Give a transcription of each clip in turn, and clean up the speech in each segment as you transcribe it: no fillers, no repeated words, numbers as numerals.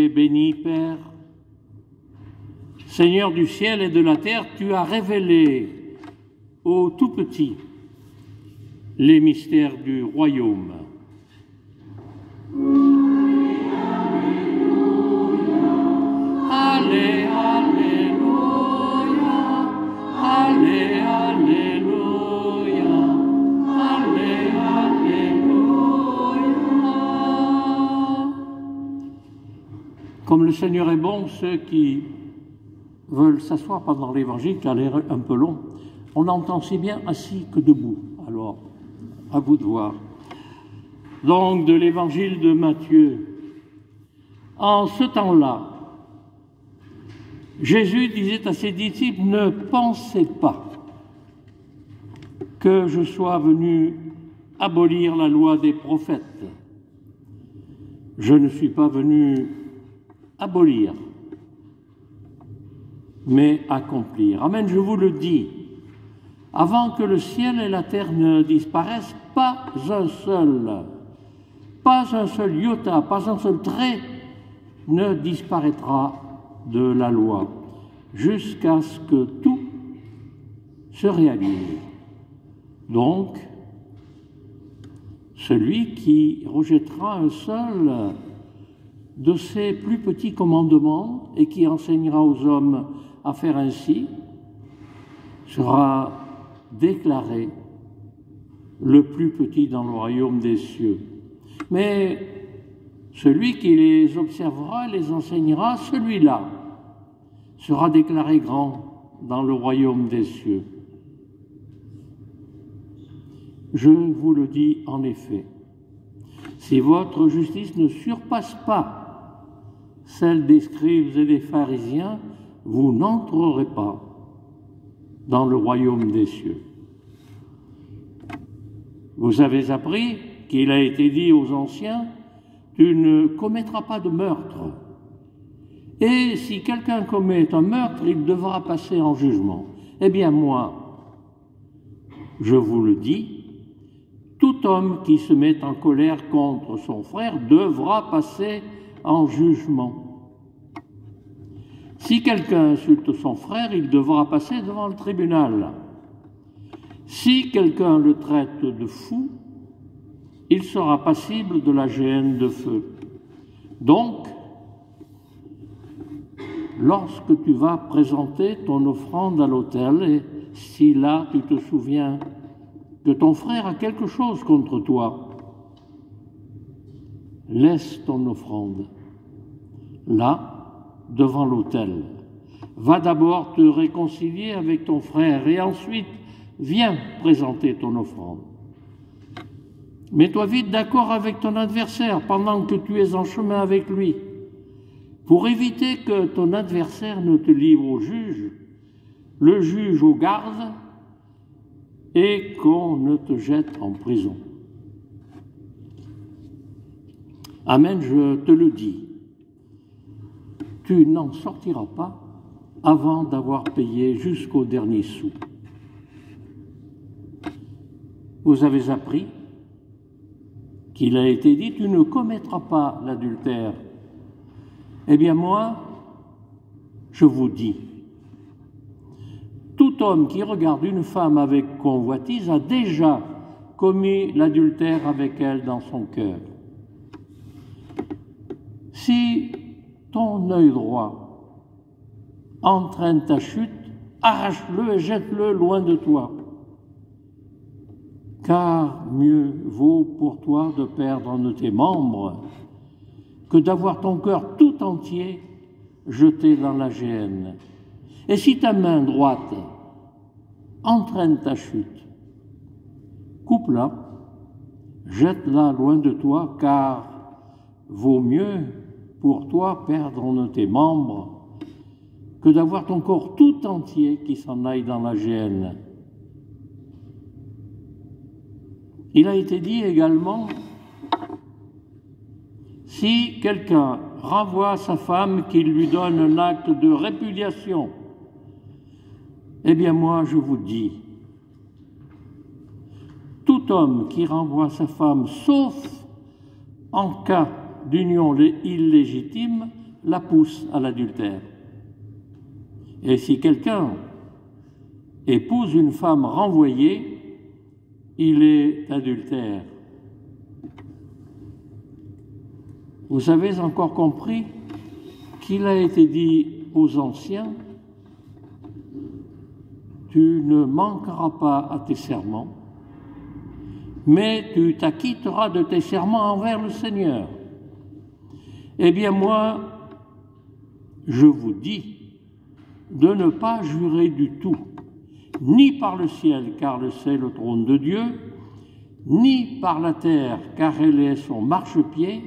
es béni, Père. Seigneur du ciel et de la terre, tu as révélé aux tout petits les mystères du royaume. Allez, alléluia, allez, alléluia, allez, alléluia. Comme le Seigneur est bon, ceux qui veulent s'asseoir pendant l'évangile, qui a l'air un peu long, on entend si bien assis que debout. Alors, à vous de voir. Donc, de l'évangile de Matthieu. En ce temps-là, Jésus disait à ses disciples, « Ne pensez pas que je sois venu abolir la loi des prophètes. Je ne suis pas venu abolir, mais accomplir. » Amen, je vous le dis, avant que le ciel et la terre ne disparaissent, pas un seul iota, pas un seul trait ne disparaîtra de la loi, jusqu'à ce que tout se réalise. Donc, celui qui rejettera un seul de ces plus petits commandements et qui enseignera aux hommes à faire ainsi, sera déclaré le plus petit dans le royaume des cieux. Mais celui qui les observera, les enseignera, celui-là sera déclaré grand dans le royaume des cieux. Je vous le dis en effet, si votre justice ne surpasse pas celle des scribes et des pharisiens, vous n'entrerez pas dans le royaume des cieux. Vous avez appris qu'il a été dit aux anciens, « Tu ne commettras pas de meurtre. » Et si quelqu'un commet un meurtre, il devra passer en jugement. Eh bien moi, je vous le dis, tout homme qui se met en colère contre son frère devra passer en jugement. Si quelqu'un insulte son frère, il devra passer devant le tribunal. Si quelqu'un le traite de fou, il sera passible de la géhenne de feu. Donc, lorsque tu vas présenter ton offrande à l'autel, et si là tu te souviens que ton frère a quelque chose contre toi, laisse ton offrande là, devant l'autel. Va d'abord te réconcilier avec ton frère et ensuite viens présenter ton offrande. Mets-toi vite d'accord avec ton adversaire pendant que tu es en chemin avec lui, pour éviter que ton adversaire ne te livre au juge, le juge aux gardes, et qu'on ne te jette en prison. Amen, je te le dis, tu n'en sortiras pas avant d'avoir payé jusqu'au dernier sou. Vous avez appris qu'il a été dit, tu ne commettras pas l'adultère. Eh bien moi, je vous dis, tout homme qui regarde une femme avec convoitise a déjà commis l'adultère avec elle dans son cœur. Si ton œil droit entraîne ta chute, arrache-le et jette-le loin de toi. Car mieux vaut pour toi de perdre un de tes membres que d'avoir ton cœur tout entier jeté dans la géhenne. Et si ta main droite entraîne ta chute, coupe-la, jette-la loin de toi, car vaut mieux pour toi perdre un de tes membres que d'avoir ton corps tout entier qui s'en aille dans la géhenne. Il a été dit également, si quelqu'un renvoie sa femme qu'il lui donne un acte de répudiation, eh bien moi je vous dis, tout homme qui renvoie sa femme, sauf en cas d'union illégitime, la pousse à l'adultère. Et si quelqu'un épouse une femme renvoyée, il est adultère. Vous avez encore compris qu'il a été dit aux anciens, tu ne manqueras pas à tes serments, mais tu t'acquitteras de tes serments envers le Seigneur. Eh bien moi, je vous dis de ne pas jurer du tout, ni par le ciel, car c'est le trône de Dieu, ni par la terre, car elle est son marchepied,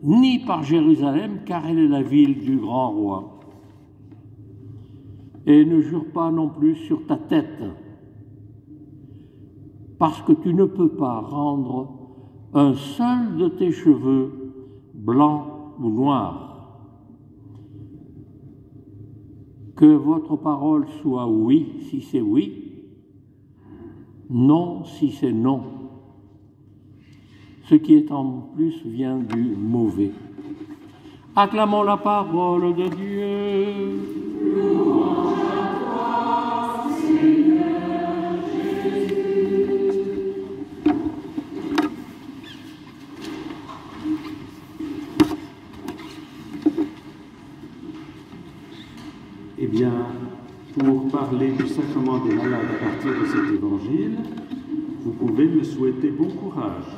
ni par Jérusalem, car elle est la ville du grand roi. Et ne jure pas non plus sur ta tête, parce que tu ne peux pas rendre un seul de tes cheveux blanc ou noir. Que votre parole soit oui si c'est oui, non si c'est non. Ce qui est en plus vient du mauvais. Acclamons la parole de Dieu. Louange à toi, Seigneur Jésus. Eh bien, pour parler du sacrement des malades à partir de cet évangile, vous pouvez me souhaiter bon courage.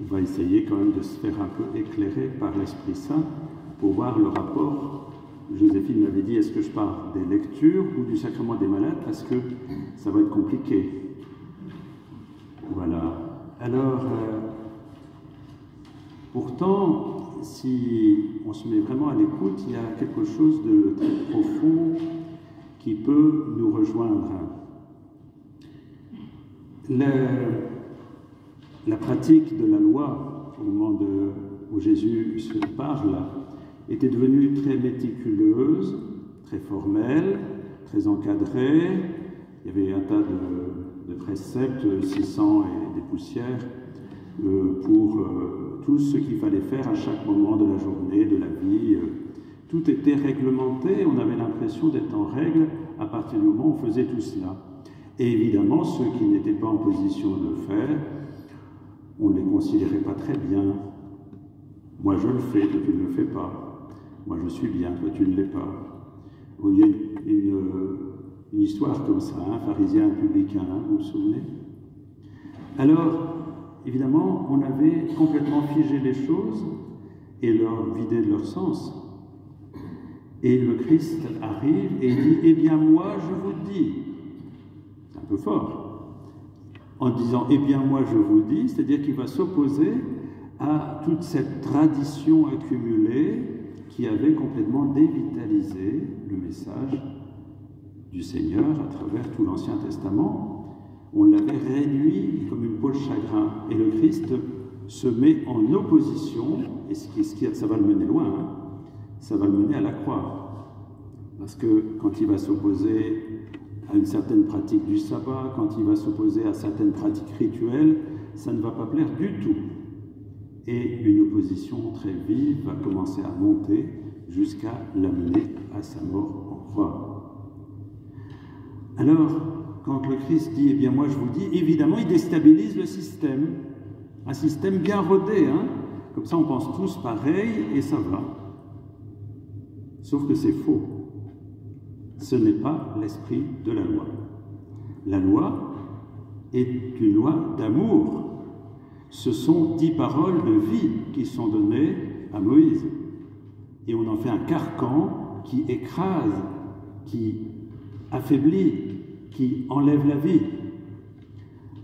On va essayer quand même de se faire un peu éclairer par l'Esprit Saint pour voir le rapport. Joséphine m'avait dit, est-ce que je parle des lectures ou du sacrement des malades, parce que ça va être compliqué. Voilà. Alors, pourtant, si on se met vraiment à l'écoute, il y a quelque chose de très profond qui peut nous rejoindre. La pratique de la loi, au moment où Jésus se parle, était devenue très méticuleuse, très formelle, très encadrée. Il y avait un tas de préceptes, 600 et des poussières, pour tout ce qu'il fallait faire à chaque moment de la journée, de la vie. Tout était réglementé, on avait l'impression d'être en règle à partir du moment où on faisait tout cela. Et évidemment, ceux qui n'étaient pas en position de le faire, on ne les considérait pas très bien. Moi je le fais, toi tu ne le fais pas. Moi je suis bien, toi tu ne l'es pas. Il y a une histoire comme ça, un pharisien, un publicain, vous vous souvenez? Alors, évidemment, on avait complètement figé les choses et leur vidé de leur sens. Et le Christ arrive et dit « Eh bien moi je vous dis », c'est un peu fort, en disant « Eh bien moi je vous dis », c'est-à-dire qu'il va s'opposer à toute cette tradition accumulée qui avait complètement dévitalisé le message du Seigneur à travers tout l'Ancien Testament. On l'avait réduit comme une peau de chagrin. Et le Christ se met en opposition, et ça va le mener loin, hein, ça va le mener à la croix. Parce que quand il va s'opposer à une certaine pratique du sabbat, quand il va s'opposer à certaines pratiques rituelles, ça ne va pas plaire du tout. Et une opposition très vive va commencer à monter jusqu'à l'amener à sa mort en croix. Alors, quand le Christ dit « Eh bien moi je vous dis », évidemment il déstabilise le système. Un système bien rodé, hein. Comme ça on pense tous pareil et ça va. Sauf que c'est faux. Ce n'est pas l'esprit de la loi. La loi est une loi d'amour. Ce sont 10 paroles de vie qui sont données à Moïse. Et on en fait un carcan qui écrase, qui affaiblit, qui enlève la vie.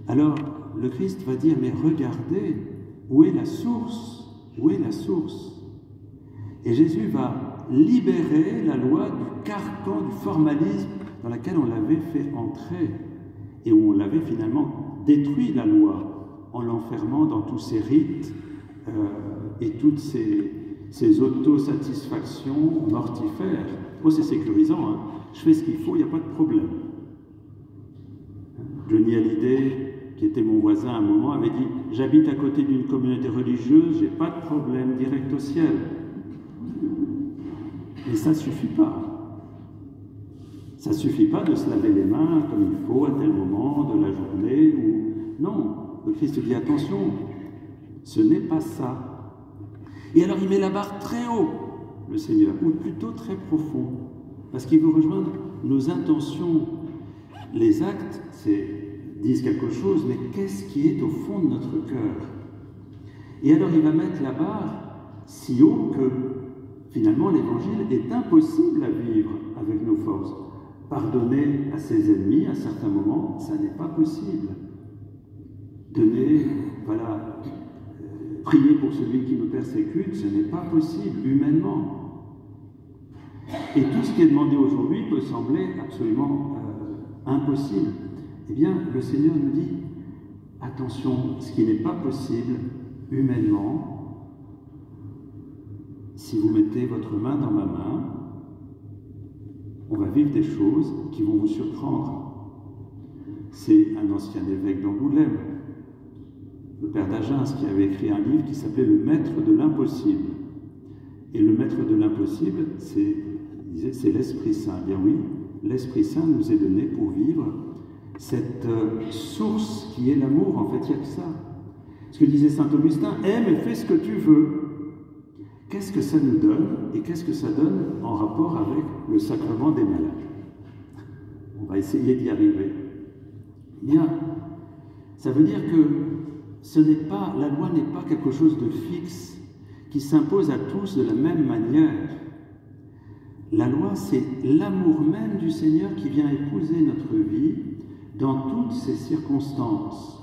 Alors, le Christ va dire, mais regardez, où est la source? Où est la source? Et Jésus va libérer la loi du carcan, du formalisme dans lequel on l'avait fait entrer et où on l'avait finalement détruit la loi en l'enfermant dans tous ces rites et toutes ces autosatisfactions mortifères. Oh, c'est sécurisant, hein. Je fais ce qu'il faut, il n'y a pas de problème. Johnny Hallyday qui était mon voisin à un moment, avait dit « J'habite à côté d'une communauté religieuse, j'ai pas de problème, direct au ciel. » Et ça ne suffit pas. Ça ne suffit pas de se laver les mains comme il faut à tel moment de la journée. Non, le Christ dit « Attention, ce n'est pas ça. » Et alors il met la barre très haut, le Seigneur, ou plutôt très profond, parce qu'il veut rejoindre nos intentions. Les actes, disent quelque chose, mais qu'est-ce qui est au fond de notre cœur? Et alors il va mettre la barre si haut que finalement l'évangile est impossible à vivre avec nos forces. Pardonner à ses ennemis à certains moments, ça n'est pas possible. Prier pour celui qui me persécute, ce n'est pas possible humainement. Et tout ce qui est demandé aujourd'hui peut sembler absolument impossible. Eh bien, le Seigneur nous dit, attention, ce qui n'est pas possible humainement, si vous mettez votre main dans ma main, on va vivre des choses qui vont vous surprendre. C'est un ancien évêque d'Angoulême, le père d'Agens, qui avait écrit un livre qui s'appelait « Le maître de l'impossible ». Et le maître de l'impossible, c'est l'Esprit Saint. Eh bien oui, l'Esprit Saint nous est donné pour vivre cette source qui est l'amour. En fait, il n'y a que ça. Ce que disait saint Augustin, aime et fais ce que tu veux. Qu'est-ce que ça nous donne et qu'est-ce que ça donne en rapport avec le sacrement des malades? On va essayer d'y arriver. Bien, ça veut dire que la loi n'est pas quelque chose de fixe qui s'impose à tous de la même manière. La loi, c'est l'amour même du Seigneur qui vient épouser notre vie dans toutes ces circonstances.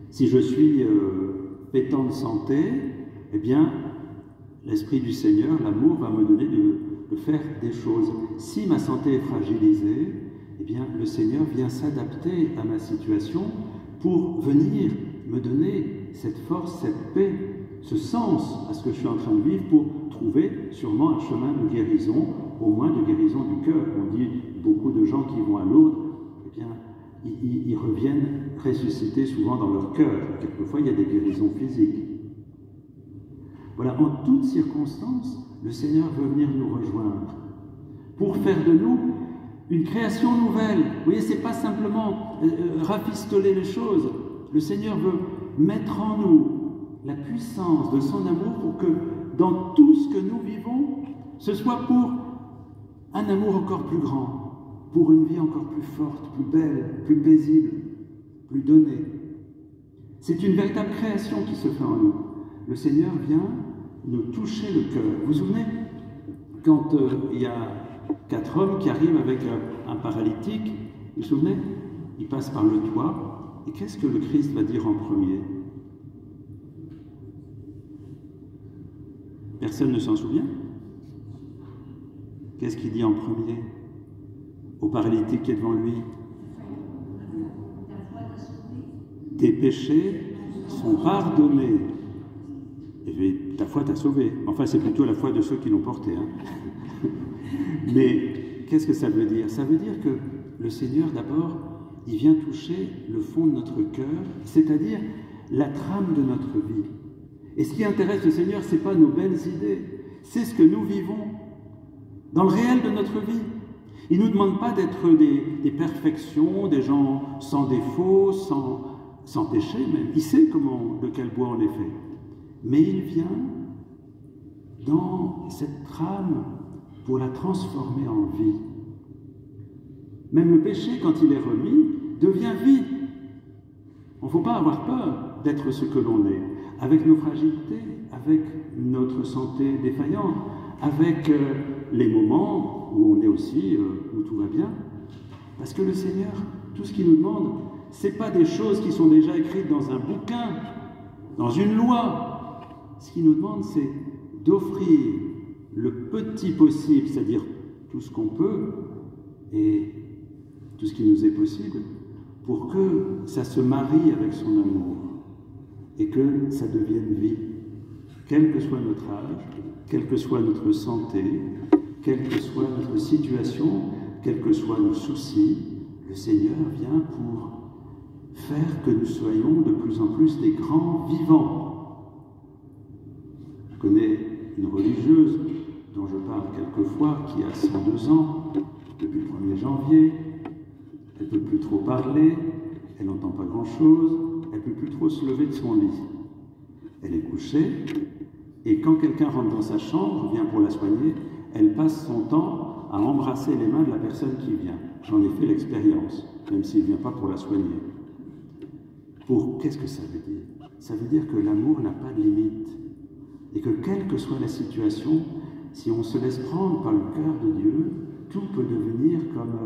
Si je suis pétant de santé, eh bien, l'Esprit du Seigneur, l'amour, va me donner de faire des choses. Si ma santé est fragilisée, eh bien, le Seigneur vient s'adapter à ma situation pour venir me donner cette force, cette paix, ce sens à ce que je suis en train de vivre pour trouver sûrement un chemin de guérison, au moins de guérison du cœur. On dit beaucoup de gens qui vont à Lourdes, eh bien, ils reviennent ressuscités souvent dans leur cœur. Quelquefois, il y a des guérisons physiques. Voilà, en toutes circonstances, le Seigneur veut venir nous rejoindre pour faire de nous une création nouvelle. Vous voyez, ce n'est pas simplement rafistoler les choses. Le Seigneur veut mettre en nous la puissance de son amour pour que dans tout ce que nous vivons, ce soit pour un amour encore plus grand, pour une vie encore plus forte, plus belle, plus paisible, plus donnée. C'est une véritable création qui se fait en nous. Le Seigneur vient nous toucher le cœur. Vous vous souvenez, quand il y a 4 hommes qui arrivent avec un paralytique, vous vous souvenez, ils passent par le toit, et qu'est-ce que le Christ va dire en premier? Personne ne s'en souvient? Qu'est-ce qu'il dit en premier au paralytique qui est devant lui? Tes péchés sont pardonnés. Et ta foi t'a sauvé. Enfin, c'est plutôt la foi de ceux qui l'ont porté. Hein. Mais qu'est-ce que ça veut dire? Ça veut dire que le Seigneur, d'abord, il vient toucher le fond de notre cœur, c'est-à-dire la trame de notre vie. Et ce qui intéresse le Seigneur, ce n'est pas nos belles idées, c'est ce que nous vivons dans le réel de notre vie. Il ne nous demande pas d'être des perfections, des gens sans défaut, sans péché même. Il sait de quel bois on est fait. Mais il vient dans cette trame pour la transformer en vie. Même le péché, quand il est remis, devient vie. Il ne faut pas avoir peur d'être ce que l'on est, avec nos fragilités, avec notre santé défaillante, avec les moments où on est aussi, où tout va bien. Parce que le Seigneur, tout ce qu'il nous demande, ce n'est pas des choses qui sont déjà écrites dans un bouquin, dans une loi. Ce qu'il nous demande, c'est d'offrir le petit possible, c'est-à-dire tout ce qu'on peut et tout ce qui nous est possible, pour que ça se marie avec son amour et que ça devienne vie. Quel que soit notre âge, quelle que soit notre santé, quelle que soit notre situation, quels que soient nos soucis, le Seigneur vient pour faire que nous soyons de plus en plus des grands vivants. Je connais une religieuse dont je parle quelquefois, qui a 102 ans, depuis le 1er janvier. Elle ne peut plus trop parler, elle n'entend pas grand-chose, elle ne peut plus trop se lever de son lit. Elle est couchée, et quand quelqu'un rentre dans sa chambre, vient pour la soigner, elle passe son temps à embrasser les mains de la personne qui vient. J'en ai fait l'expérience, même s'il ne vient pas pour la soigner. Qu'est-ce que ça veut dire? Ça veut dire que l'amour n'a pas de limite, et que quelle que soit la situation, si on se laisse prendre par le cœur de Dieu, tout peut devenir comme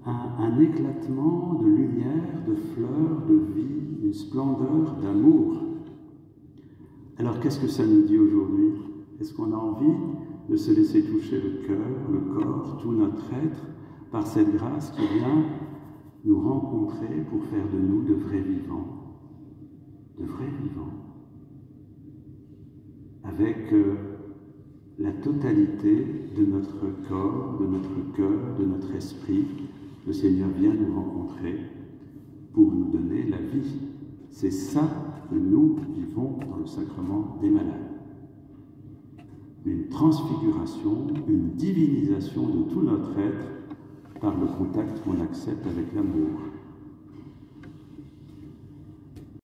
un éclatement de lumière, de fleurs, de vie, une splendeur d'amour. Alors qu'est-ce que ça nous dit aujourd'hui? Est-ce qu'on a envie de se laisser toucher le cœur, le corps, tout notre être, par cette grâce qui vient nous rencontrer pour faire de nous de vrais vivants? De vrais vivants. Avec la totalité de notre corps, de notre cœur, de notre esprit, le Seigneur vient nous rencontrer pour nous donner la vie. C'est ça que nous vivons dans le sacrement des malades. Une transfiguration, une divinisation de tout notre être par le contact qu'on accepte avec l'amour.